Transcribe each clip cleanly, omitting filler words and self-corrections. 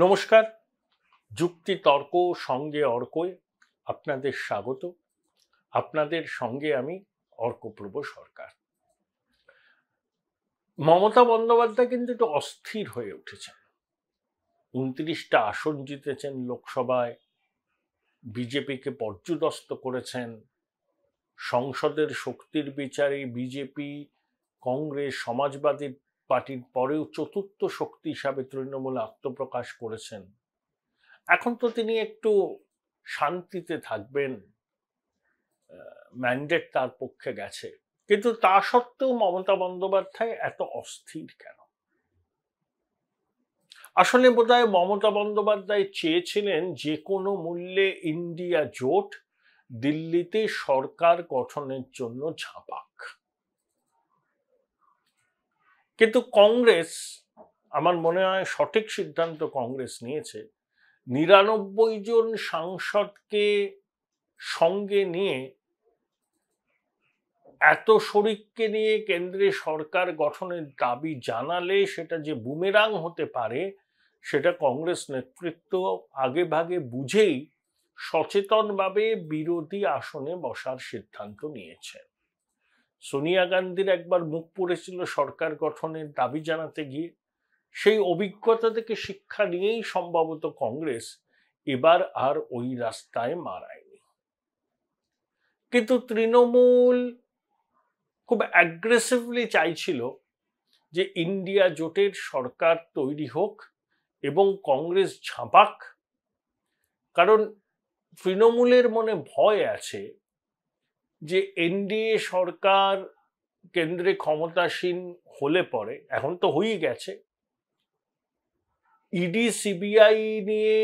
নমস্কার। যুক্তি তর্ক সঙ্গে অর্কয় আপনাদের স্বাগত। আপনাদের সঙ্গে আমি অর্কপ্রভ সরকার। মমতা বন্দ্যোপাধ্যায় কিন্তু একটু অস্থির হয়ে উঠেছেন। 29টা আসন জিতেছেন লোকসভায়, বিজেপিকে পর্যুদস্ত করেছেন, সংসদের শক্তির বিচারে বিজেপি, কংগ্রেস, সমাজবাদী পার্টির পরেও চতুর্থ শক্তি হিসাবে তৃণমূল আত্মপ্রকাশ করেছেন। এখন তো তিনি একটু শান্তিতে থাকবেন, ম্যান্ডেট তার পক্ষে গেছে, কিন্তু তা সত্ত্বেও মমতা বন্দ্যোপাধ্যায় এত অস্থির কেন? আসলে বোধহয় মমতা বন্দ্যোপাধ্যায় চেয়েছিলেন যে কোনো মূল্যে ইন্ডিয়া জোট দিল্লিতে সরকার গঠনের জন্য ঝাঁপাক, কিন্তু কংগ্রেস, আমার মনে হয় সঠিক সিদ্ধান্ত কংগ্রেস নিয়েছে, 99 জন সাংসদকে সঙ্গে নিয়ে, এত শরিককে নিয়ে কেন্দ্রে সরকার গঠনের দাবি জানালে সেটা যে বুমেরাং হতে পারে সেটা কংগ্রেস নেতৃত্ব আগে ভাগে বুঝেই সচেতনভাবে বিরোধী আসনে বসার সিদ্ধান্ত নিয়েছে। সোনিয়া গান্ধীর একবার মুখ পুড়েছিল সরকার গঠনের দাবি জানাতে গিয়ে, সেই অভিজ্ঞতা থেকে শিক্ষা নিয়েই সম্ভবত কংগ্রেস এবার আর ওই রাস্তায় মারায়নি। কিন্তু তৃণমূল খুব অ্যাগ্রেসিভলি চাইছিল যে ইন্ডিয়া জোটের সরকার তৈরি হোক এবং কংগ্রেস ঝাঁপাক, কারণ তৃণমূলের মনে ভয় আছে যে এনডিএ সরকার কেন্দ্রে ক্ষমতাসীন হলে পরে, এখন তো হয়েই গেছে, ইডি সিবিআই নিয়ে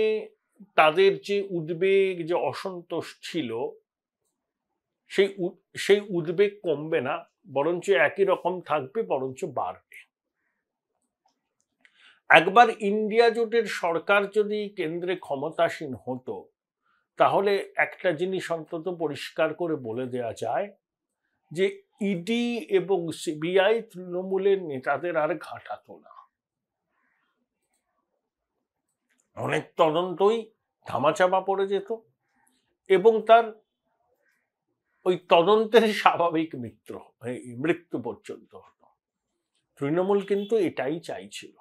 তাদের যে উদ্বেগ, যে অসন্তোষ ছিল, সেই উদ্বেগ কমবে না, বরঞ্চ একই রকম থাকবে, বরঞ্চ বাড়বে। একবার ইন্ডিয়া জোটের সরকার যদি কেন্দ্রে ক্ষমতাসীন হতো তাহলে একটা জিনিস অন্তত পরিষ্কার করে বলে দেওয়া যায় যে ইডি এবং সিবিআই তৃণমূলের নেতাদের আর ঘাঁটাতো না। অনেক তদন্তই ধামাচাপা পড়ে যেত এবং তার ওই তদন্তের স্বাভাবিক মৃত্যু পর্যন্ত হতো। তৃণমূল কিন্তু এটাই চাইছিল,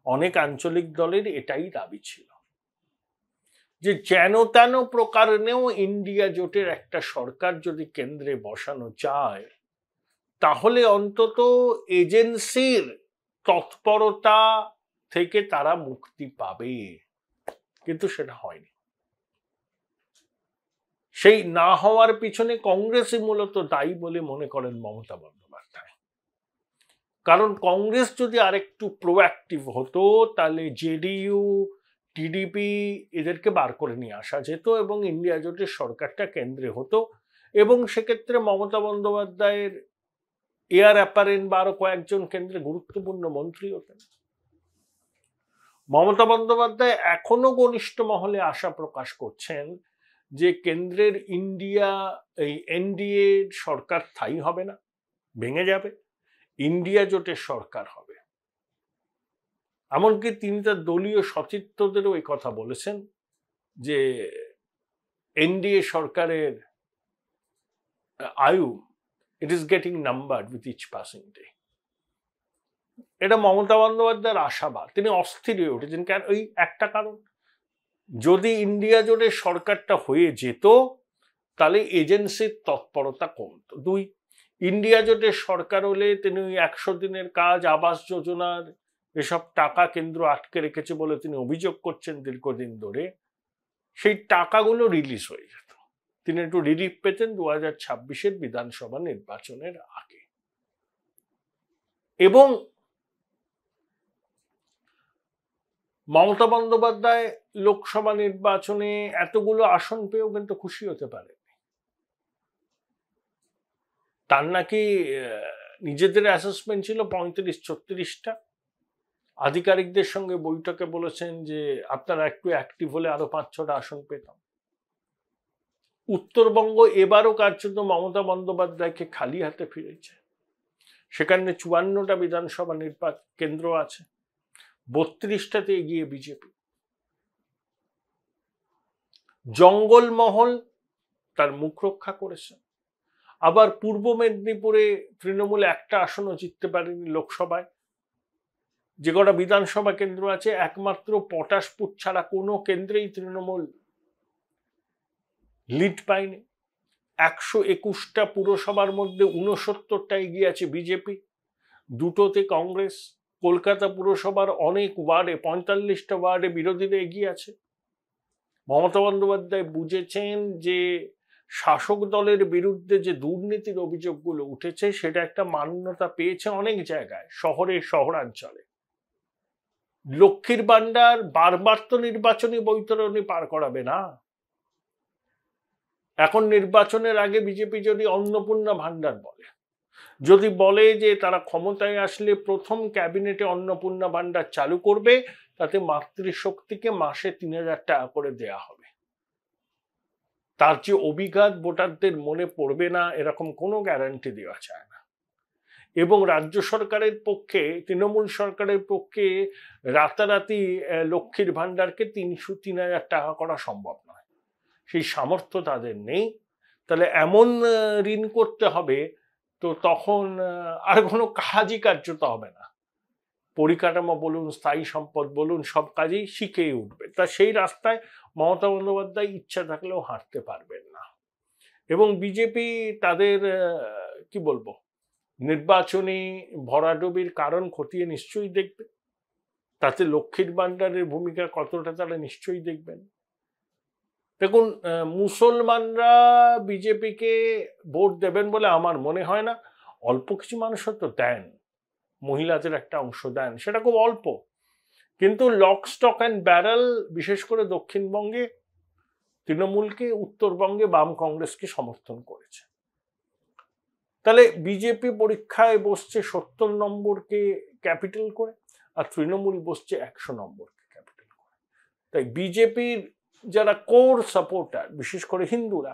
অনেক আঞ্চলিক দলের এটাই দাবি ছিল যে যেন তেন প্রকারেও ইন্ডিয়া জোটের একটা সরকার যদি কেন্দ্রে বসানো যায় তাহলে অন্তত এজেন্সির তৎপরতা থেকে তারা মুক্তি পাবে, কিন্তু সেটা হয়নি। সেই না হওয়ার পিছনে কংগ্রেসই মূলত দায়ী বলে মনে করেন মমতা বন্দ্যোপাধ্যায়। কারণ কংগ্রেস যদি আরেকটু প্রোঅ্যাক্টিভ হতো তাহলে জেডিইউ, টিডিপি এদেরকে বার করে নিয়ে আসা যেত এবং ইন্ডিয়া জোটের সরকারটা কেন্দ্রে হতো, এবং সেক্ষেত্রে মমতা বন্দ্যোপাধ্যায়ের এয়ার অ্যাপারেন্ট বা আরো কয়েকজন কেন্দ্রে গুরুত্বপূর্ণ মন্ত্রী হতেন। মমতা বন্দ্যোপাধ্যায় এখনো ঘনিষ্ঠ মহলে আশা প্রকাশ করছেন যে কেন্দ্রের এই এনডিএ সরকার স্থায়ী হবে না, ভেঙে যাবে, ইন্ডিয়া জোটের সরকার হবে। এমনকি তিনি তার দলীয় সতীর্থদেরও এই কথা বলেছেন যে এনডিএ সরকারের আয়ু, it is getting numbered with each passing day. এটা মমতা বন্দ্যোপাধ্যায়ের আশাবাদ। তিনি অস্থির হয়ে উঠেছেন, কেন? ওই একটা কারণ, যদি ইন্ডিয়া জোটের সরকারটা হয়ে যেত তাহলে এজেন্সির তৎপরতা কমত। 2, ইন্ডিয়া জোটের সরকার হলে তিনি ওই 100 দিনের কাজ, আবাস যোজনার এসব টাকা কেন্দ্র আটকে রেখেছে বলে তিনি অভিযোগ করছেন দীর্ঘদিন ধরে, সেই টাকাগুলো রিলিজ হয়ে যেত, তিনি একটু রিলিফ পেতেন 2026-এর বিধানসভা নির্বাচনের আগে। এবং মমতা বন্দ্যোপাধ্যায় লোকসভা নির্বাচনে এতগুলো আসন পেয়েও কিন্তু খুশি হতে পারে। তার নাকি নিজেদের অ্যাসেসমেন্ট ছিল 35-36টা। আধিকারিকদের সঙ্গে বৈঠকে বলেছেন যে আপনারা একটু অ্যাক্টিভ হলে আরো 5-6টা আসন পেতাম। উত্তরবঙ্গ এবারও কার্যত মমতা বন্দ্যোপাধ্যায়কে খালি হাতে ফিরেছে। সেখানে 54টা বিধানসভা কেন্দ্র আছে, 32টাতে এগিয়ে বিজেপি। জঙ্গলমহল তার মুখ রক্ষা করেছে। আবার পূর্ব মেদিনীপুরে তৃণমূল একটা আসনও জিততে পারেনি লোকসভায়। যে কটা বিধানসভা কেন্দ্র আছে একমাত্র পটাশপুর ছাড়া কোনো কেন্দ্রেই তৃণমূল লিড পায়নি। 121টা পুরসভার মধ্যে 69টা এগিয়ে আছে বিজেপি, 2টোতে কংগ্রেস। কলকাতা পুরসভার অনেক ওয়ার্ডে 45টা ওয়ার্ডে বিরোধীরা এগিয়ে আছে। মমতা বন্দ্যোপাধ্যায় বুঝেছেন যে শাসক দলের বিরুদ্ধে যে দুর্নীতির অভিযোগগুলো উঠেছে সেটা একটা মান্যতা পেয়েছে অনেক জায়গায়, শহরে শহরাঞ্চলে। লক্ষ্মীর ভান্ডার বারবার তো নির্বাচনী বৈতরণী পার করাবে না। এখন নির্বাচনের আগে বিজেপি যদি অন্নপূর্ণা ভান্ডার বলে, যদি বলে যে তারা ক্ষমতায় আসলে প্রথম ক্যাবিনেটে অন্নপূর্ণা ভান্ডার চালু করবে, তাতে মাতৃশক্তিকে মাসে 3000 টাকা করে দেয়া হবে, তার যে অভিঘাত ভোটারদের মনে পড়বে না এরকম কোনো গ্যারান্টি দেওয়া যায় না। এবং রাজ্য সরকারের পক্ষে, তৃণমূল সরকারের পক্ষে রাতারাতি লক্ষ্মীর ভান্ডারকে 3000 টাকা করা সম্ভব নয়, সেই সামর্থ্য তাদের নেই। তাহলে এমন ঋণ করতে হবে তো তখন আর কোনো কাজই কার্যত হবে না। পরিকাঠামো বলুন, স্থায়ী সম্পদ বলুন, সব কাজেই শিখেই উঠবে। তা সেই রাস্তায় মমতা বন্দ্যোপাধ্যায় ইচ্ছা থাকলেও হাঁটতে পারবেন না। এবং বিজেপি তাদের কি বলবো, নির্বাচনী ভরাডুবির কারণ খতিয়ে নিশ্চয়ই দেখবে। তাতে লক্ষ্মীর ভান্ডারের ভূমিকা কতটা তারা নিশ্চয়ই দেখবেন। দেখুন, মুসলমানরা বিজেপিকে ভোট দেবেন বলে আমার মনে হয় না। অল্প কিছু মানুষ হয়তো দেন, মহিলাদের একটা অংশ দেন, সেটা খুব অল্প। কিন্তু লক স্টক অ্যান্ড ব্যারেল বিশেষ করে দক্ষিণবঙ্গে তৃণমূলকে, উত্তরবঙ্গে বাম কংগ্রেসকে সমর্থন করেছে। তাহলে বিজেপি পরীক্ষায় বসছে 70 নম্বরকে ক্যাপিটাল করে, আর তৃণমূল বসছে 100 নম্বরকে ক্যাপিটাল করে। তাই বিজেপির যারা কোর সাপোর্টার, বিশেষ করে হিন্দুরা,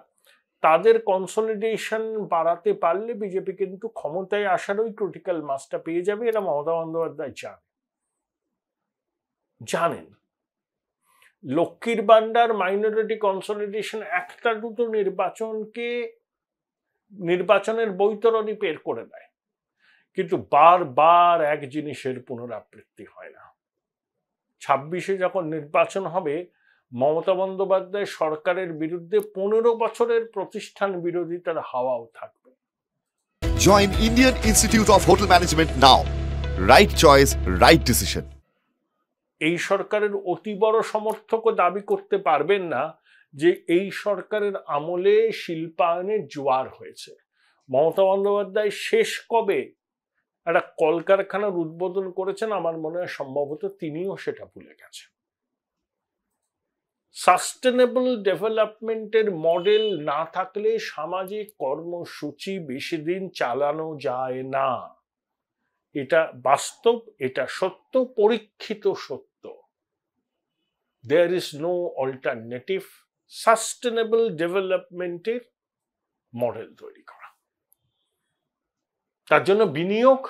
তাদের কনসলিডেশন বাড়াতে পারলে বিজেপি কিন্তু ক্ষমতায় আসার ওই ক্রিটিক্যাল মাসটা পেয়ে যাবে। এটা মমতা বন্দ্যোপাধ্যায় জানেন। লক্ষ্মীর ভান্ডার, মাইনরিটি কনসলিডেশন, একটা দুটো নির্বাচনের বৈতরণী বের করে দেয়, কিন্তু বারবার এক জিনিসের পুনরাবৃত্তি হয় না। 26-এ যখন নির্বাচন হবে, মমতা বন্দ্যোপাধ্যায় সরকারের বিরুদ্ধে 15 বছরের প্রতিষ্ঠান বিরোধিতার হাওয়াও থাকবে। Join Indian Institute of Hotel Management now. Right choice, right decision. এই সরকারের অতি বড় সমর্থকও দাবি করতে পারবেন না যে এই সরকারের আমলে শিল্পায়নের জোয়ার হয়েছে। মমতা বন্দ্যোপাধ্যায় শেষ কবে একটা কলকারখানার উদ্বোধন করেছেন আমার মনে হয় সম্ভবত তিনিও সেটা ভুলে গেছেন। সাস্টেনেবল ডেভেলপমেন্টের মডেল না থাকলে সামাজিক কর্মসূচি বেশি দিন চালানো যায় না। এটা বাস্তব, এটা সত্য, পরীক্ষিত সত্য। There is no alternative sustainable ডেভেলপমেন্টের মডেল তৈরি করা। তার জন্য বিনিয়োগ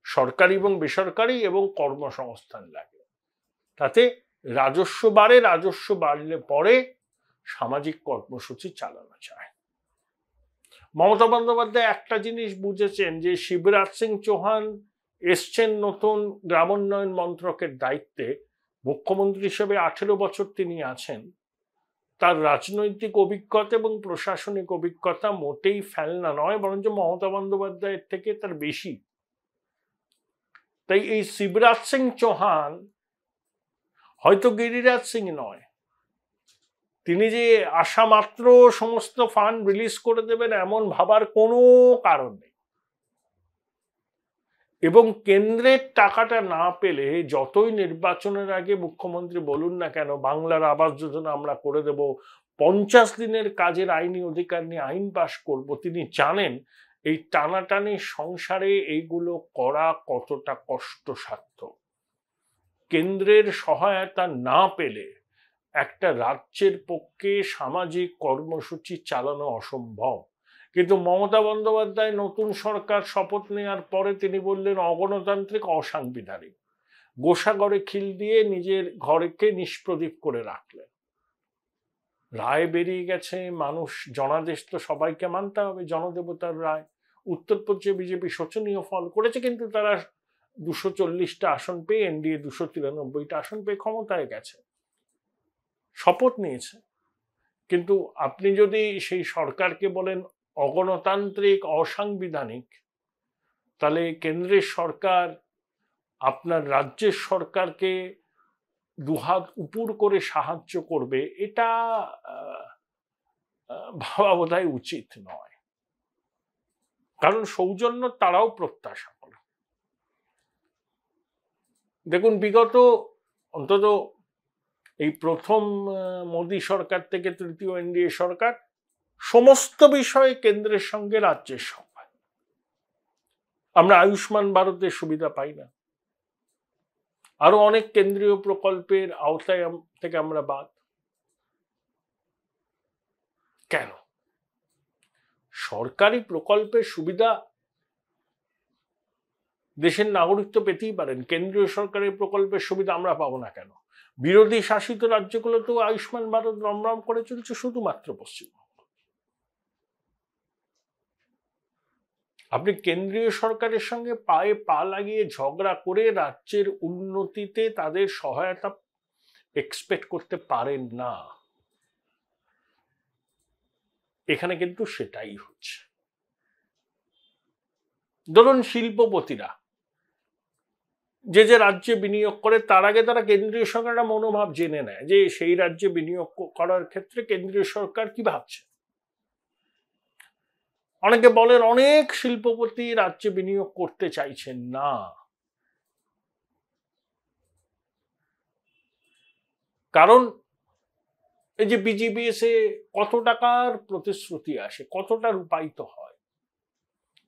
সরকারি এবং বেসরকারি এবং কর্মসংস্থান লাগে। তাতে রাজস্ব বাড়ে, রাজস্ব বাড়লে পরে সামাজিক কর্মসূচি চালানো যায়। মমতা বন্দ্যোপাধ্যায় একটা জিনিস বুঝেছেন যে শিবরাজ সিং চৌহান এসছেন নতুন গ্রামোন্নয়ন মন্ত্রকের দায়িত্বে, মুখ্যমন্ত্রী হিসেবে 18 বছর তিনি আছেন। তার রাজনৈতিক অভিজ্ঞতা এবং প্রশাসনিক অভিজ্ঞতা মোটেই ফেলনা নয়, বরঞ্চ মমতা বন্দ্যোপাধ্যায়ের থেকে তার বেশি। তাই এই শিবরাজ সিং চৌহান হয়তো গিরিরাজ সিং নয়, তিনি যে আশা মাত্র সমস্ত ফান্ড রিলিজ করে দেবেন এমন ভাবার কোনো কারণ নেই। এবং কেন্দ্রের টাকাটা না পেলে যতই নির্বাচনের আগে মুখ্যমন্ত্রী বলুন না কেন বাংলার আবাস যোজনা আমরা করে দেব, 50 দিনের কাজের আইনি অধিকার নিয়ে আইন পাশ করব, তিনি জানেন এই টানাটানি সংসারে এইগুলো করা কতটা কষ্টসাধ্য। কেন্দ্রের সহায়তা না পেলে একটা রাজ্যের পক্ষে সামাজিক কর্মসূচি চালানো অসম্ভব। কিন্তু মমতা বন্দ্যোপাধ্যায় নতুন সরকার শপথ নেওয়ার পরে তিনি বললেন অগণতান্ত্রিক, অসাংবিধানিক। গোসাগরে খিল দিয়ে নিজের ঘরকে নিষ্প্রদীপ করে রাখলেন। রায় বেরিয়ে গেছে, মানুষ জনাদেশ তো সবাইকে মানতে হবে, জনদেবতার রায়। উত্তরপ্রদেশে বিজেপি শোচনীয় ফল করেছে, কিন্তু তারা 240টা আসন পেয়ে, এনডিএ 293টা আসন পেয়ে ক্ষমতায় গেছে, শপথ নিয়েছে। কিন্তু আপনি যদি সেই সরকারকে বলেন অগণতান্ত্রিক, অসাংবিধানিক, তাহলে কেন্দ্রের সরকার আপনার রাজ্যের সরকারকে দুহাত উপর করে সাহায্য করবে, এটা ভাবা বোধহয় উচিত নয়। কারণ সৌজন্য তারাও প্রত্যাশা করে। দেখুন, বিগত অন্তত এই প্রথম মোদী সরকার থেকে তৃতীয় এনডিএ সরকার সমস্ত বিষয়ে কেন্দ্রের সঙ্গে রাজ্যের সঙ্গে। আমরা আয়ুষ্মান ভারতের সুবিধা পাই না, আরো অনেক কেন্দ্রীয় প্রকল্পের আওতায় থেকে আমরা বাদ। কেন? সরকারি প্রকল্পের সুবিধা দেশের নাগরিক তো পেতেই পারেন, কেন্দ্রীয় সরকারের প্রকল্পের সুবিধা আমরা পাবো না কেন? বিরোধী শাসিত রাজ্যগুলোতেও আয়ুষ্মান ভারত রমরম করে চলছে, শুধুমাত্র পশ্চিমবঙ্গ। আপনি কেন্দ্রীয় সরকারের সঙ্গে পায়ে পা লাগিয়ে ঝগড়া করে রাজ্যের উন্নতিতে তাদের সহায়তা এক্সপেক্ট করতে পারেন না। এখানে কিন্তু সেটাই হচ্ছে। ধরুন, শিল্পপতিরা যে যে রাজ্যে বিনিয়োগ করে, তার আগে তারা কেন্দ্রীয় সরকারের মনোভাব জেনে নেয় যে সেই রাজ্যে বিনিয়োগ করার ক্ষেত্রে কেন্দ্রীয় সরকার কি ভাবছে। অনেকে বলেন অনেক শিল্পপতি রাজ্যে বিনিয়োগ করতে চাইছেন না, কারণ এই যে বিজিবিএসে কত টাকার প্রতিশ্রুতি আসে, কতটা রূপায়িত হয়,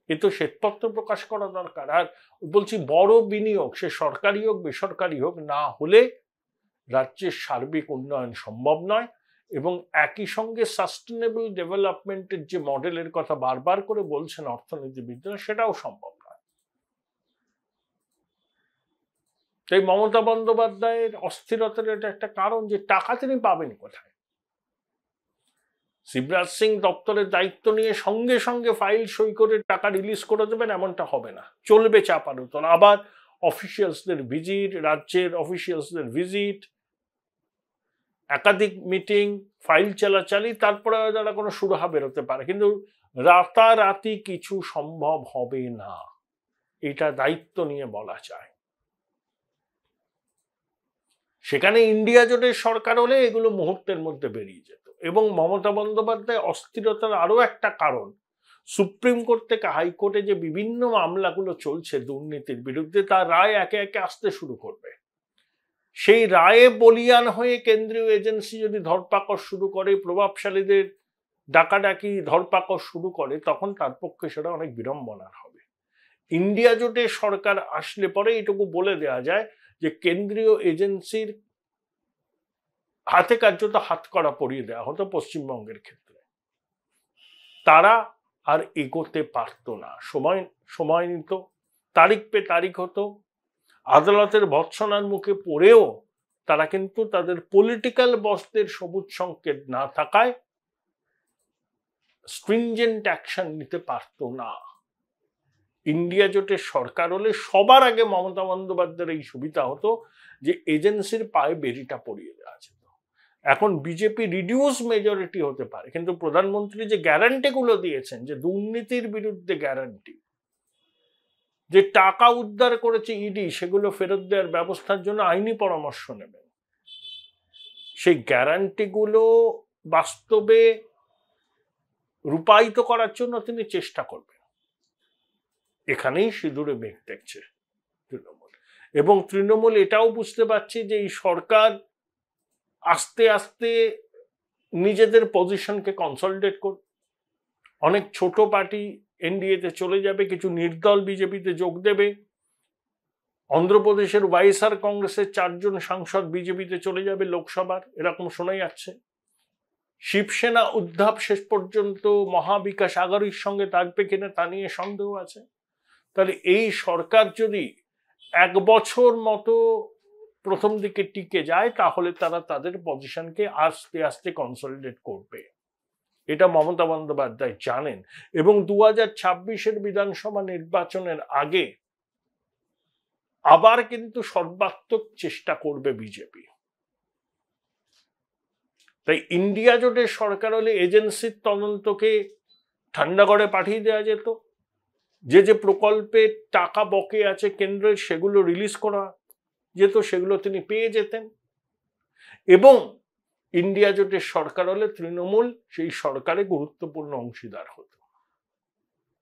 এ তো শ্বেতপত্র প্রকাশ করা দরকার। আর বলছি, বড় বিনিয়োগ সে সরকারি হোক বেসরকারি হোক না হলে রাজ্যের সার্বিক উন্নয়ন সম্ভব নয়। এবং একই সঙ্গে সাস্টেনেবল ডেভেলপমেন্টের যে মডেলের কথা বারবার করে বলছেন অর্থনীতিবিদরা, সেটাও সম্ভব নয়। তাই মমতা বন্দ্যোপাধ্যায়ের অস্থিরতার এটা একটা কারণ, যে টাকা তিনি পাবেন কোথায়। শিবরাজ সিং দপ্তরের দায়িত্ব নিয়ে সঙ্গে সঙ্গে ফাইল সই করে টাকা রিলিজ করে দেবেন, এমনটা হবে না, চলবে চাপানুতন। আবার অফিসিয়ালসদের ভিজিট, রাজ্যের অফিসিয়ালসদের ভিজিট, একাধিক মিটিং, ফাইল চালাচালি, তারপরে তারা কোনো সুরাহা বেরোতে পারে, কিন্তু রাতারাতি কিছু সম্ভব হবে না, এটা দায়িত্ব নিয়ে বলা যায়। সেখানে ইন্ডিয়া জোটের সরকার হলে এগুলো মুহূর্তের মধ্যে বেরিয়ে যেত। এবং মমতা বন্দ্যোপাধ্যায় অস্থিরতার আরো একটা কারণ, সুপ্রিম কোর্ট থেকে হাইকোর্টে যে বিভিন্ন মামলাগুলো চলছে দুর্নীতির বিরুদ্ধে, তার রায় একে একে আসতে শুরু করবে। সেই রায়ে বলিয়ান হয়ে কেন্দ্রীয় এজেন্সি যদি ধরপাকড় শুরু করে, প্রভাবশালীদের ডাকাডাকি ধরপাকড় শুরু করে, তখন তার পক্ষে সেটা অনেক বিড়ম্বনার হবে। ইন্ডিয়া জোটের সরকার আসলে পরে এটুকু বলে দেওয়া যায় যে কেন্দ্রীয় এজেন্সির হাতে কার্যত হাতকড়া পরিয়ে দেওয়া হতো পশ্চিমবঙ্গের ক্ষেত্রে, তারা আর এগোতে পারত না। সময় নিত, তারিখ পে তারিখ হতো, আদালতের ভৎসনার মুখে পড়েও তারা কিন্তু তাদের পলিটিক্যাল বসদের সবুজ সংকেত না থাকায় স্ট্রিনজেন্ট অ্যাকশন নিতে পারত না। ইন্ডিয়া জোটের সরকার হলে সবার আগে মমতা বন্দ্যোপাধ্যায়ের এই সুবিধা হতো যে এজেন্সির পায়ে বেরিটা পড়িয়ে দেওয়া যেত। এখন বিজেপি রিডিউস মেজরিটি হতে পারে, কিন্তু প্রধানমন্ত্রী যে গ্যারান্টিগুলো দিয়েছেন, যে দুর্নীতির বিরুদ্ধে গ্যারান্টি, যে টাকা উদ্ধার করেছে ইডি সেগুলো ফেরত দেওয়ার ব্যবস্থার জন্য আইনি পরামর্শ নেবেন, সেই গ্যারান্টিগুলো বাস্তবে রূপায়িত করার জন্য তিনি চেষ্টা করবেন। এখানেই সিঁদুরে মেঘ দেখছে তৃণমূল। এবং তৃণমূল এটাও বুঝতে পারছে যে এই সরকার আস্তে আস্তে নিজেদের পজিশনকে কনসলিডেট করবে। অনেক ছোট পার্টি এনডিএতে চলে যাবে, কিছু নির্দল বিজেপিতে যোগ দেবে। অন্ধ্রপ্রদেশের ওয়াইএসআর কংগ্রেসের 4 জন সাংসদ বিজেপিতে চলে যাবে লোকসভার, এরকম শোনা যাচ্ছে। শিবসেনা উদ্ধাব শেষ পর্যন্ত মহাবিকাশ আঘাড়ির সঙ্গে থাকবে কিনা তা নিয়ে সন্দেহ আছে। তাহলে এই সরকার যদি 1 বছর মতো প্রথম দিকে টিকে যায়, তাহলে তারা তাদের পজিশনকে আস্তে আস্তে কনসলিডেট করবে। এটা মমতা বন্দ্যোপাধ্যায় জানেন, এবং 2026-এর বিধানসভা নির্বাচনের আগে আবার কিন্তু সর্বাত্মক চেষ্টা করবে বিজেপি। তাই ইন্ডিয়া জোটের সরকার হলে এজেন্সির তদন্তকে ঠান্ডা করে পাঠিয়ে দেওয়া যেত, যে প্রকল্পে টাকা বকে আছে কেন্দ্রের সেগুলো রিলিজ করা যেত, সেগুলো তিনি পেয়ে যেতেন, এবং ইন্ডিয়া জোটের সরকার হলে তৃণমূল সেই সরকারে গুরুত্বপূর্ণ অংশীদার হতো।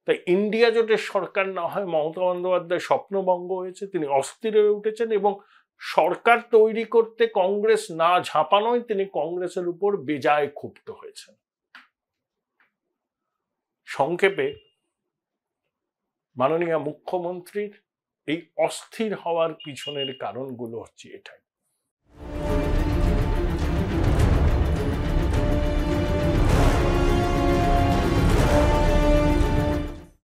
তাই ইন্ডিয়া জোটের সরকার না হয় মমতা বন্দ্যোপাধ্যায় স্বপ্নভঙ্গ হয়েছে, তিনি অস্থির হয়ে উঠেছেন, এবং সরকার তৈরি করতে কংগ্রেস না ঝাঁপানোয় তিনি কংগ্রেসের উপর বেজায় ক্ষুব্ধ হয়েছেন। সংক্ষেপে মাননীয় মুখ্যমন্ত্রীর এই অস্থির হওয়ার পিছনের কারণগুলো হচ্ছে এটাই।